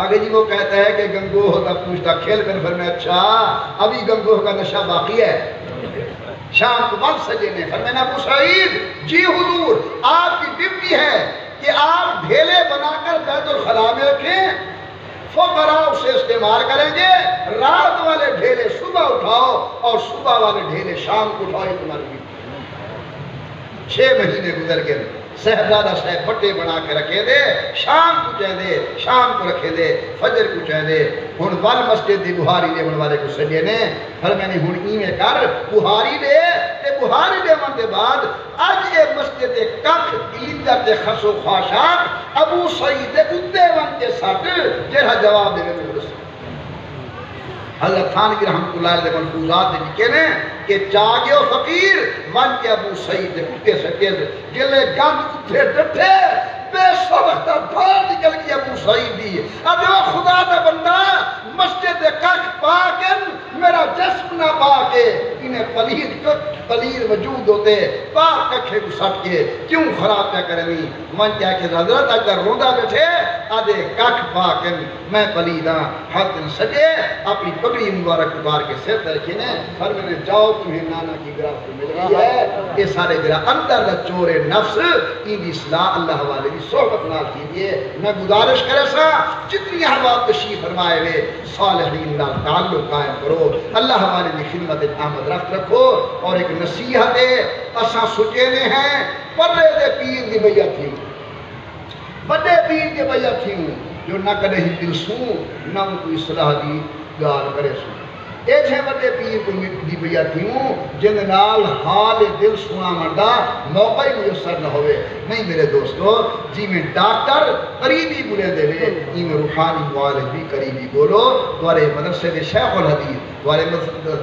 آگے جی وہ کہتا ہے کہ گنگو ہوتا پوچھتا کھیل کر فرمایا اچھا ابھی گنگو کا نشہ باقی ہے. شام کو بعد سجے نے فرمایا ابو سعید جی حضور آپ کی ڈیوٹی ہے کہ آپ ڈھیلے بنا کر بیت الخلاء میں رکھیں، فقراء اسے استعمال کریں گے. رات والے ڈھیلے صبح اٹھاؤ اور صبح والے ڈھیلے شام کو اٹھاؤ. تمہاری ڈیوٹی. 6 مہینے گزر گئے. صاحبزادہ صاحب بٹے بنا کے رکھے دے شام کو چاہ دے شام کو رکھے دے فجر کو چاہ دے. ہن ول مسجد دی بہاری دے من والے کو سجے نے فرمایا ہن ایویں کر بہاری دے تے بہاری دے من دے بعد اج اے مسجد دے کخ دیندر تے خسو خاشاک ابو سعید دے اتے ون کے سٹ جڑا جواب دے میں رسول. حضرت تھانوی رحمت اللہ علیہ ملفوظات نے لکھے نے کہ جاگیو فقیر ون کے ابو سعید دے اتے سٹے جلے گند اتھے ڈٹھے بے سبق دھار نکل گیا ابو سعید دی. اب جو خدا دا بندہ مسجد کخ پاکن میرا جسم نہ پاکے انہیں پلید وجود ہوتے پاک ککھے کو سٹ کے کیوں خراب کیا کرنی. من کیا کہ حضرت اگر روندہ بیٹھے آدھے کخ پاکن میں پلیداں حضرت سجے اپنی پگڑی مبارک اتار کے سر ترکھے نے فرمانے جاؤ تمہیں نانا کی گرفت مل گئی ہے. یہ سارے جرا اندر چور نفس این اصلاح اللہ والے کی صحبت نال کیجئے. میں گزارش کرے سا جتنی احباب تشریف فرمائے ہوئے صالحین نال تعلق قائم کرو. اللہ والے کی خدمت آمد رفت رکھو. اور ایک نصیحت اساں سچینے ہیں پرے دے پیر دی بیعت تھی بڑے پیر دی بیعت تھی جو نہ کدے ہی دل سوں نہ کوئی اصلاح دی گال کرے سوں. اے چھے بڑے پیر کو دی بیعت تھی جن نال حال دل سنا مردہ موقع ہی میسر نہ ہوئے. نہیں میرے دوستو جی میں ڈاکٹر قریبی بولے دے لے جی میں روحانی معالج بھی قریبی بولو. دوارے مدرسے دے شیخ الحدیث دوارے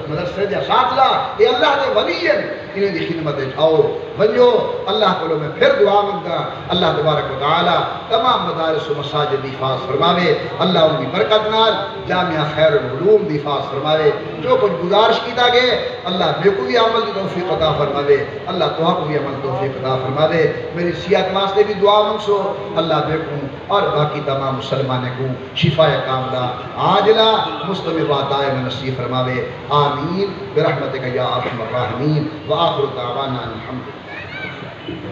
مدرسے دے اساتذہ اے اللہ دے ولی ہیں انہیں دی خدمت آؤ بنجو. اللہ کو میں پھر دعا مانگا اللہ تبارک و تعالی تمام مدارس و مساجد دی حفاظ فرماوے. اللہ ان کی برکت نال جامعہ خیر العلوم دی حفاظ فرماوے. جو کچھ گزارش کیتا گئے اللہ بے کو بھی عمل کی توفیق عطا فرماوے. اللہ توہا کو بھی عمل توفیق عطا فرماوے. میری صحت واسطے بھی دعا منسو اللہ بے کو اور باقی تمام مسلمان کو شفا کاملہ عاجلہ مستمرہ دائم نصیب فرماوے. آمین برحمتک یا ارحم الراحمین. وآخر دعوانا الحمد للہ.